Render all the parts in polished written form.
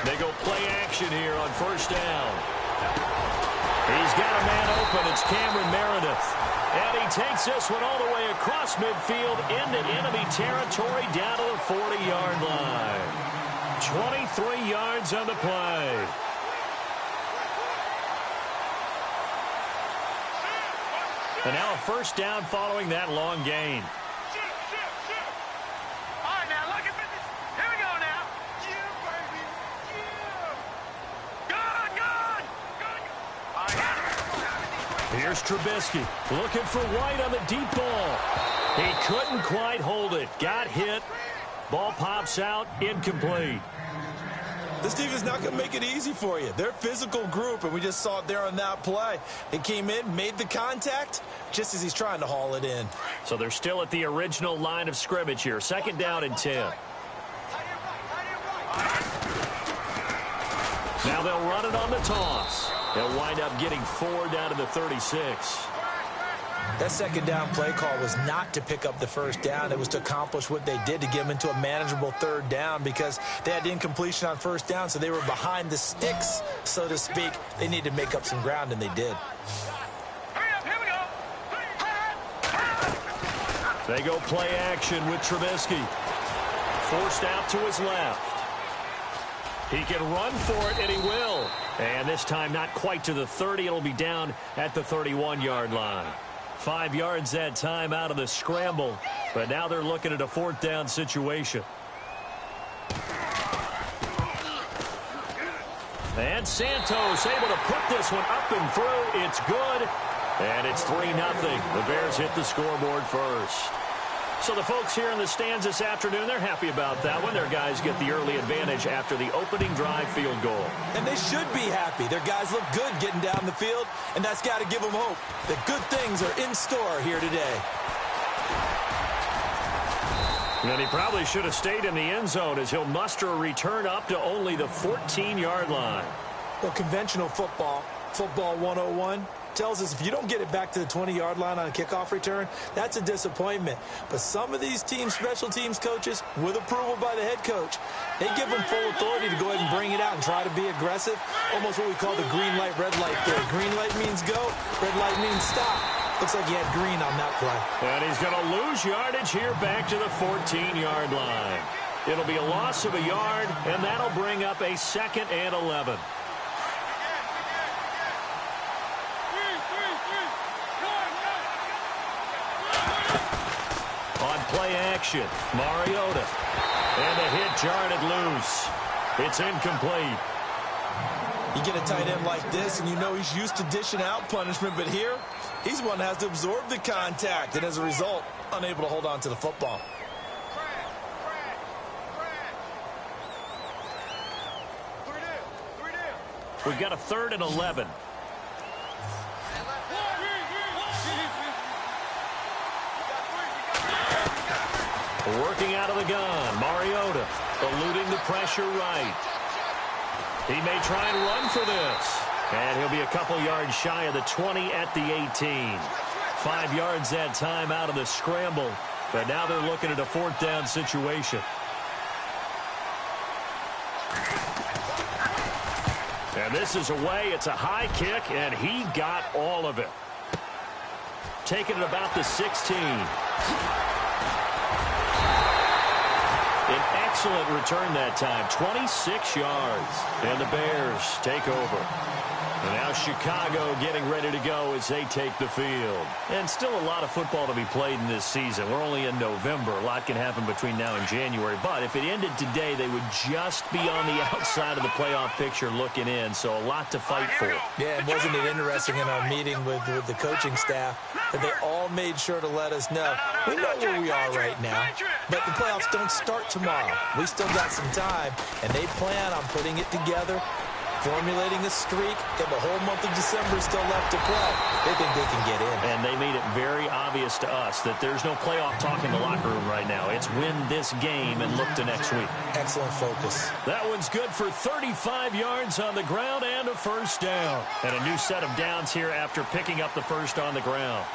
They go play action here on first down. He's got a man open. It's Cameron Meredith. And he takes this one all the way across midfield into enemy territory down to the 40-yard line. 23 yards on the play. And now a first down following that long gain. All right, now look at this. Here we go now. Good. Here's Trubisky looking for White on the deep ball. He couldn't quite hold it. Got hit. Ball pops out. Incomplete. This defense is not going to make it easy for you. They're a physical group, and we just saw it there on that play. They came in, made the contact, just as he's trying to haul it in. So they're still at the original line of scrimmage here. Second down and 10. Now they'll run it on the toss. They'll wind up getting 4 down to the 36. That second down play call was not to pick up the first down. It was to accomplish what they did, to get them into a manageable third down, because they had incompletion on first down, so they were behind the sticks, so to speak. They needed to make up some ground, and they did. They go play action with Trubisky. Forced out to his left. He can run for it, and he will. And this time not quite to the 30. It'll be down at the 31-yard line. 5 yards that time out of the scramble. But now they're looking at a fourth down situation. And Santos able to put this one up and through. It's good. And it's 3-0. The Bears hit the scoreboard first. So the folks here in the stands this afternoon, they're happy about that one. Their guys get the early advantage after the opening drive field goal. And they should be happy. Their guys look good getting down the field, and that's got to give them hope that good things are in store here today. And he probably should have stayed in the end zone, as he'll muster a return up to only the 14-yard line. Well, conventional football 101, tells us if you don't get it back to the 20-yard line on a kickoff return, that's a disappointment. But some of these teams, special teams coaches, with approval by the head coach, they give them full authority to go ahead and bring it out and try to be aggressive. Almost what we call the green light, red light there. Green light means go, red light means stop. Looks like he had green on that play. And he's going to lose yardage here back to the 14-yard line. It'll be a loss of a yard, and that'll bring up a 2nd and 11. Play action. Mariota. And the hit jarred it loose. It's incomplete. You get a tight end like this, and you know he's used to dishing out punishment, but here, he's one that has to absorb the contact, and as a result, unable to hold on to the football. We've got a 3rd and 11. Working out of the gun, Mariota eluding the pressure right. He may try and run for this. And he'll be a couple yards shy of the 20 at the 18. 5 yards that time out of the scramble. But now they're looking at a 4th down situation. And this is away. It's a high kick, and he got all of it. Taking it about the 16. An excellent return that time, 26 yards. And the Bears take over. And now Chicago getting ready to go as they take the field. And still a lot of football to be played in this season. We're only in November. A lot can happen between now and January. But if it ended today, they would just be on the outside of the playoff picture looking in. So a lot to fight for. Yeah, and wasn't it interesting in our meeting with the coaching staff that they all made sure to let us know, we know where we are right now, but the playoffs don't start tomorrow. We still got some time, and they plan on putting it together, formulating a streak, and the whole month of December is still left to play. They think they can get in. And they made it very obvious to us that there's no playoff talk in the locker room right now. It's win this game and look to next week. Excellent focus. That one's good for 35 yards on the ground and a first down. And a new set of downs here after picking up the first on the ground.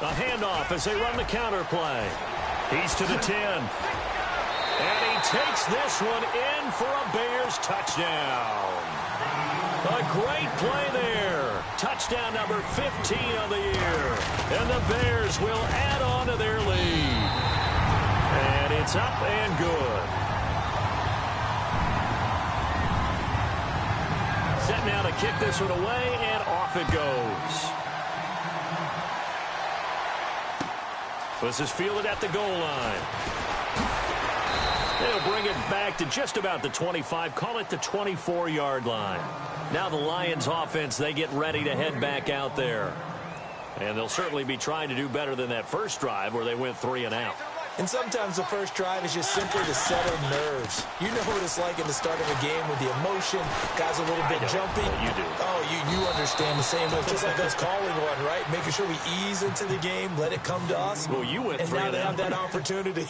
A handoff as they run the counter play. He's to the 10. And he takes this one in for a Bears touchdown. A great play there. Touchdown number 15 of the year. And the Bears will add on to their lead. And it's up and good. Set now to kick this one away, and off it goes. This is fielded at the goal line. They'll bring it back to just about the 25, call it the 24-yard line. Now the Lions offense, they get ready to head back out there. And they'll certainly be trying to do better than that first drive where they went 3 and out. And sometimes the first drive is just simply to settle nerves. You know what it's like in the start of a game with the emotion. Guys a little bit jumpy. You do. Oh, you understand the same way. Just like us calling one, right? Making sure we ease into the game, let it come to us. Well, you went 3 and out. And now they have that opportunity.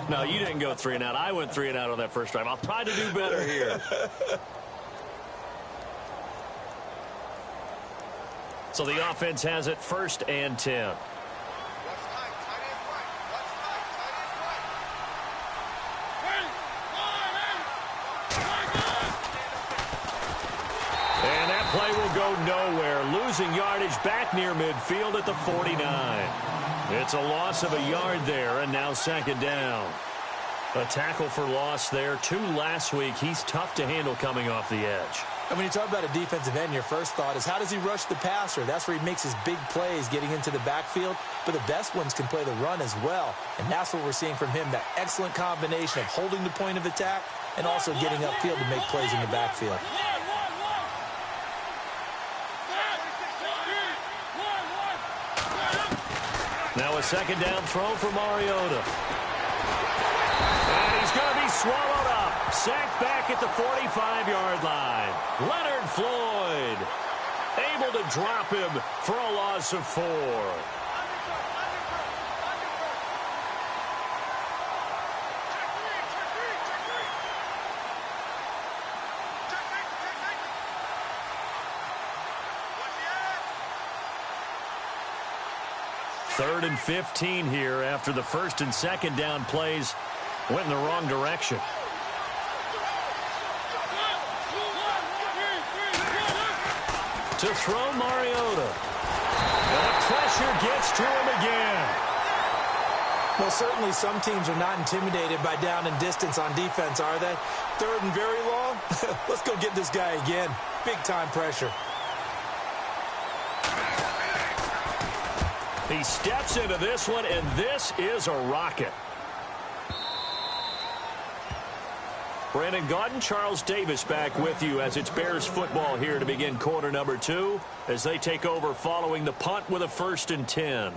No, you didn't go 3 and out. I went 3 and out on that first drive. I'll try to do better here. So the offense has it 1st and 10. Play will go nowhere. Losing yardage back near midfield at the 49. It's a loss of a yard there, and now 2nd down. A tackle for loss there. 2 last week. He's tough to handle coming off the edge. And when you talk about a defensive end, your first thought is how does he rush the passer? That's where he makes his big plays getting into the backfield. But the best ones can play the run as well. And that's what we're seeing from him, that excellent combination of holding the point of attack and also getting upfield to make plays in the backfield. Now a 2nd down throw for Mariota. And he's going to be swallowed up. Sacked back at the 45-yard line. Leonard Floyd able to drop him for a loss of 4. Third and 15 here after the 1st and 2nd down plays went in the wrong direction. To throw Mariota. And the pressure gets to him again. Well, certainly some teams are not intimidated by down and distance on defense, are they? 3rd and very long? Let's go get this guy again. Big-time pressure. He steps into this one, and this is a rocket. Brandon Gaudin, Charles Davis back with you as it's Bears football here to begin quarter number 2 as they take over following the punt with a 1st and 10.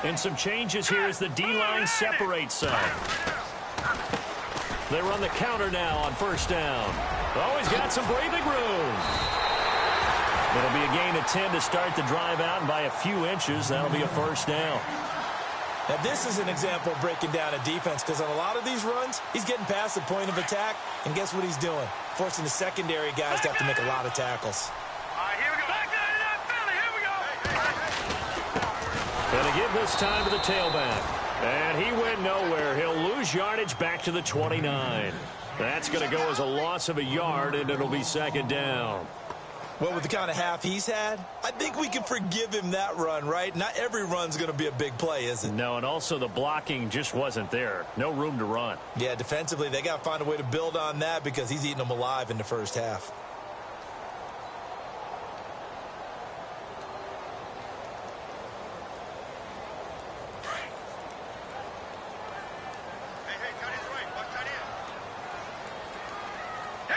And some changes here as the D-line separates some. They run the counter now on 1st down. Oh, he's got some breathing room. It'll be a gain of 10 to start the drive out, and by a few inches, that'll be a 1st down. Now, this is an example of breaking down a defense because on a lot of these runs, he's getting past the point of attack, and guess what he's doing? Forcing the secondary guys to have to make a lot of tackles. Going to give this time to the tailback. And he went nowhere. He'll lose yardage back to the 29. That's going to go as a loss of a yard, and it'll be 2nd down. Well, with the kind of half he's had, I think we can forgive him that run, right? Not every run's going to be a big play, is it? No, and also the blocking just wasn't there. No room to run. Yeah, defensively, they got to find a way to build on that because he's eating them alive in the first half. Hey,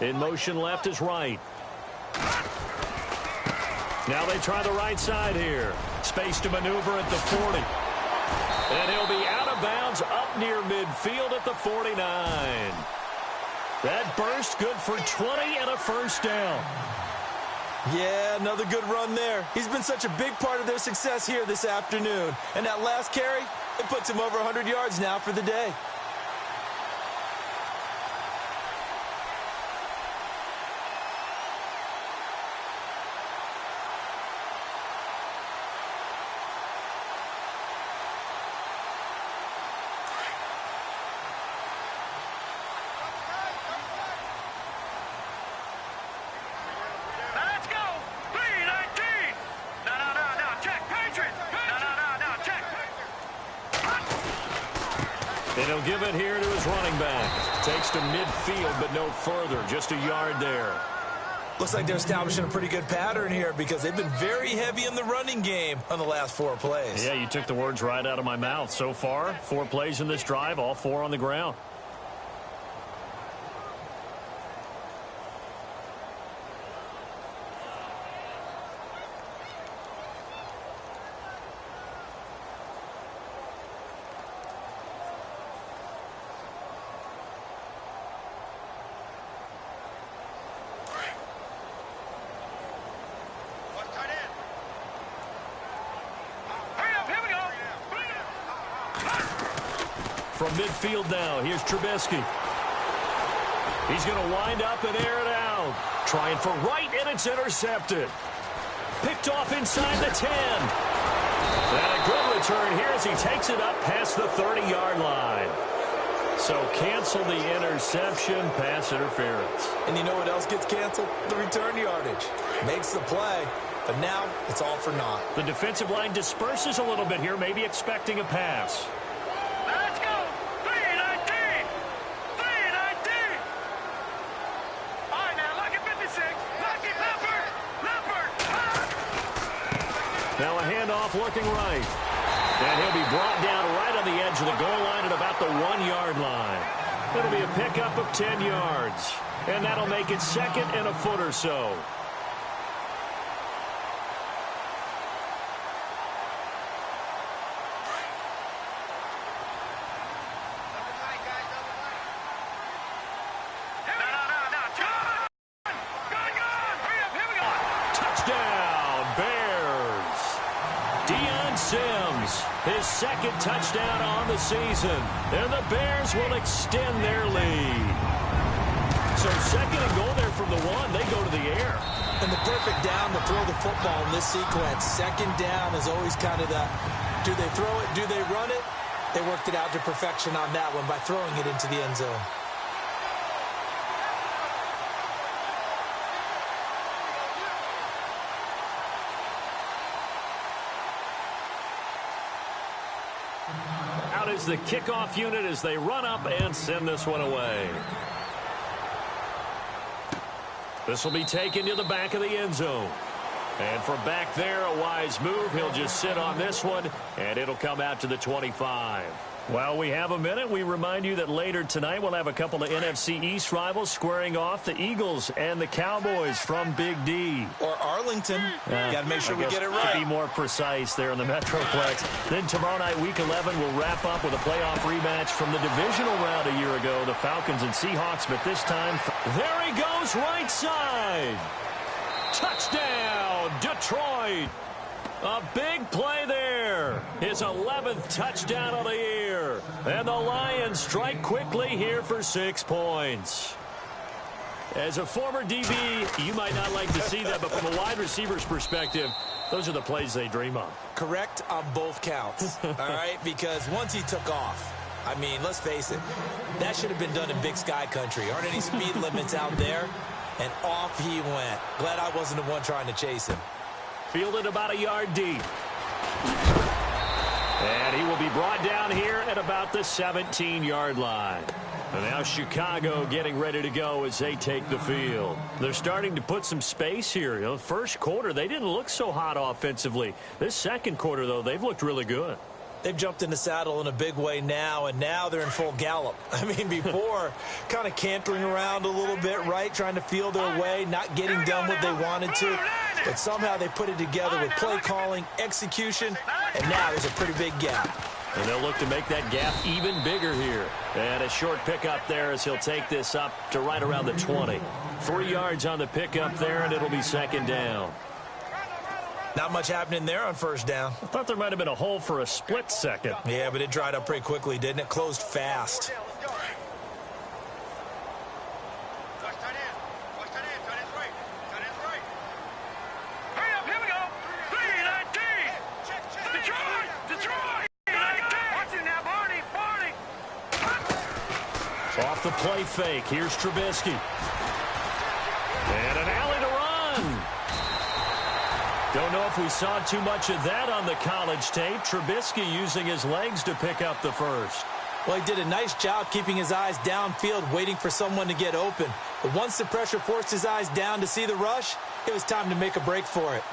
In motion left is right. Now they try the right side here. Space to maneuver at the 40. And he'll be out of bounds up near midfield at the 49. That burst good for 20 and a first down. Yeah, another good run there. He's been such a big part of their success here this afternoon. And that last carry, it puts him over 100 yards now for the day. And he'll give it here to his running back. Takes to midfield, but no further. Just a yard there. Looks like they're establishing a pretty good pattern here because they've been very heavy in the running game on the last 4 plays. Yeah, you took the words right out of my mouth. So far, 4 plays in this drive, all 4 on the ground. From midfield now, here's Trubisky. He's going to wind up and air it out. Trying for right, and it's intercepted. Picked off inside the 10. And a good return here as he takes it up past the 30-yard line. So cancel the interception, pass interference. And you know what else gets canceled? The return yardage. Makes the play, but now it's all for naught. The defensive line disperses a little bit here, maybe expecting a pass. Let's go. 319. 319. All right, now, look at 56. Look at Leopard. Now a handoff looking right. And he'll be brought down right on the edge of the goal line at about the 1-yard line. It'll be a pickup of 10 yards. And that'll make it second and a foot or so. His second touchdown on the season. And the Bears will extend their lead. So second and goal there from the 1. They go to the air. And the perfect down to throw the football in this sequence. Second down is always kind of the, do they throw it, do they run it? They worked it out to perfection on that one by throwing it into the end zone. Out is the kickoff unit as they run up and send this one away. This will be taken to the back of the end zone. And from back there, a wise move. He'll just sit on this one, and it'll come out to the 25. While we have a minute, we remind you that later tonight we'll have a couple of NFC East rivals squaring off, the Eagles and the Cowboys from Big D. Or Arlington. Got to make sure we get it right. To be more precise there in the Metroplex. Then tomorrow night, Week 11, we'll wrap up with a playoff rematch from the divisional round a year ago, the Falcons and Seahawks, but this time, there he goes, right side. Touchdown, Detroit. A big play there. His 11th touchdown of the year. And the Lions strike quickly here for 6 points. As a former DB, you might not like to see that, but from a wide receiver's perspective, those are the plays they dream of. Correct on both counts, all right? Because once he took off, I mean, let's face it, that should have been done in Big Sky Country. Aren't any speed limits out there? And off he went. Glad I wasn't the one trying to chase him. Fielded about a yard deep. And he will be brought down here at about the 17-yard line. And now Chicago getting ready to go as they take the field. They're starting to put some space here. You know, first quarter, they didn't look so hot offensively. This second quarter, though, they've looked really good. They've jumped in the saddle in a big way now, and now they're in full gallop. I mean, before, kind of cantering around a little bit, right, trying to feel their way, not getting done what they wanted to. But somehow they put it together with play calling, execution, and now there's a pretty big gap. And they'll look to make that gap even bigger here. And a short pickup there as he'll take this up to right around the 20. 3 yards on the pickup there, and it'll be second down. Not much happening there on first down. I thought there might have been a hole for a split second. Yeah, but it dried up pretty quickly, didn't it? Closed fast. Hurry up, here we go. 3-19. Detroit. Watch it now, Barney. Off the play fake. Here's Trubisky. And an alley to run. Don't know if we saw too much of that on the college tape. Trubisky using his legs to pick up the first. Well, he did a nice job keeping his eyes downfield, waiting for someone to get open. But once the pressure forced his eyes down to see the rush, it was time to make a break for it.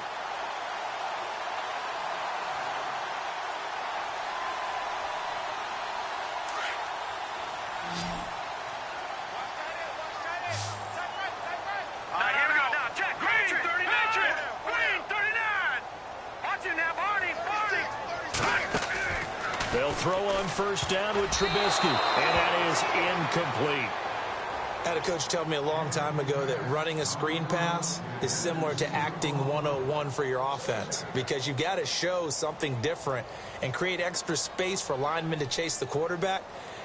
They'll throw on first down with Trubisky, and that is incomplete. I had a coach tell me a long time ago that running a screen pass is similar to acting 101 for your offense, because you got to show something different and create extra space for linemen to chase the quarterback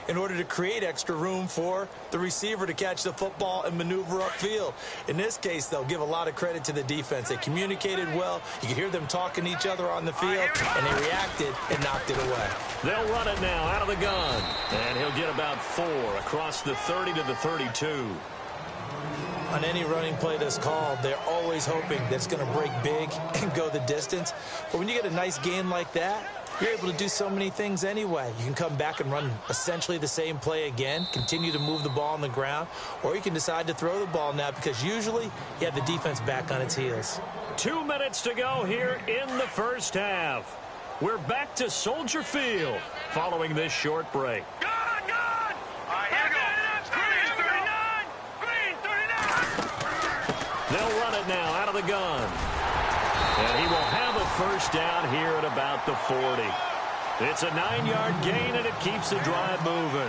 in order to create extra room for the receiver to catch the football and maneuver upfield. In this case, they'll give a lot of credit to the defense. They communicated well. You could hear them talking to each other on the field, and they reacted and knocked it away. They'll run it now out of the gun, and he'll get about 4 across the 30 to the 32. On any running play that's called, they're always hoping that it's going to break big and go the distance. But when you get a nice gain like that, you're able to do so many things anyway. You can come back and run essentially the same play again, continue to move the ball on the ground, or you can decide to throw the ball now because usually you have the defense back on its heels. 2 minutes to go here in the first half. We're back to Soldier Field following this short break. Good! All right, here we go. Green 39. They'll run it now out of the gun. And he will have a first down here at about the 40. It's a 9-yard gain, and it keeps the drive moving.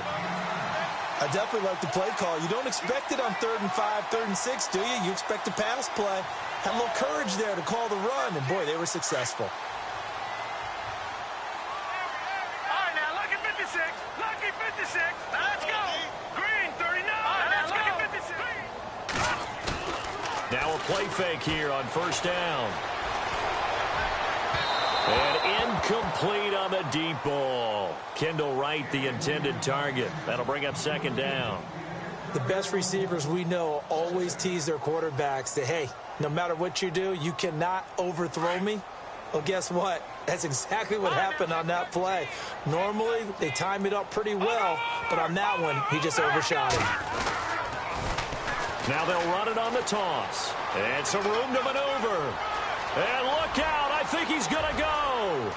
I definitely like the play call. You don't expect it on 3rd and 5, 3rd and 6, do you? You expect a pass play. Had a little courage there to call the run, and boy, they were successful. All right, now, lucky 56. Lucky 56. Let's go. Green 39. All right, now, lucky 56. Now a play fake here on first down. And incomplete on the deep ball. Kendall Wright, the intended target. That'll bring up second down. The best receivers we know always tease their quarterbacks that, hey, no matter what you do, you cannot overthrow me. Well, guess what? That's exactly what happened on that play. Normally, they time it up pretty well, but on that one, he just overshot it. Now they'll run it on the toss. And some room to maneuver. And look out, I think he's going to go.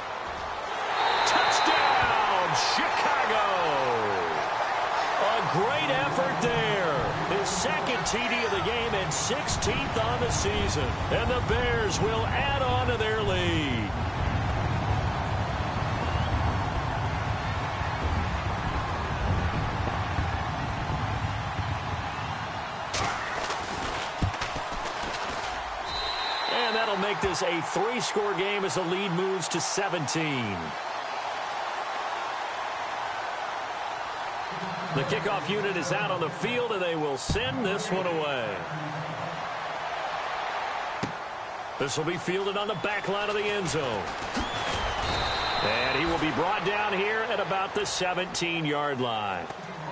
Touchdown, Chicago. A great effort there. His second TD of the game and 16th on the season. And the Bears will add on to their lead. That'll make this a 3-score game as the lead moves to 17. The kickoff unit is out on the field, and they will send this one away. This will be fielded on the back line of the end zone. And he will be brought down here at about the 17-yard line.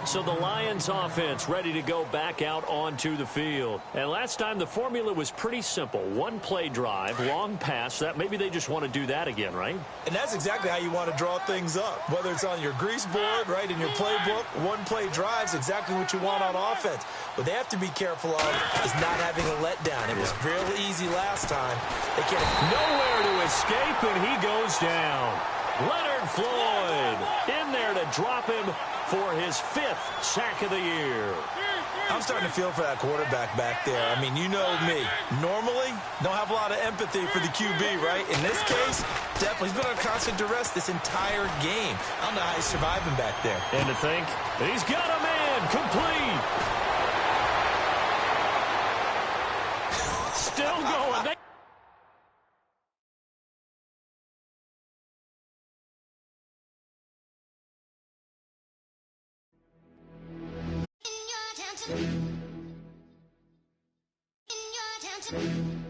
So the Lions offense ready to go back out onto the field. And last time the formula was pretty simple. One play drive, long pass. That maybe they just want to do that again, right? And that's exactly how you want to draw things up. Whether it's on your grease board, right, in your playbook, one play drive is exactly what you want on offense. What they have to be careful of is not having a letdown. It was real easy last time. They can't. Nowhere to escape, and he goes down. Leonard Floyd in there to drop him for his 5th sack of the year. I'm starting to feel for that quarterback back there. I mean, you know me. Normally, don't have a lot of empathy for the QB, right? In this case, definitely. He's been under constant duress this entire game. I don't know how he's surviving back there. And to think, he's got a man complete. Still going. In your attention.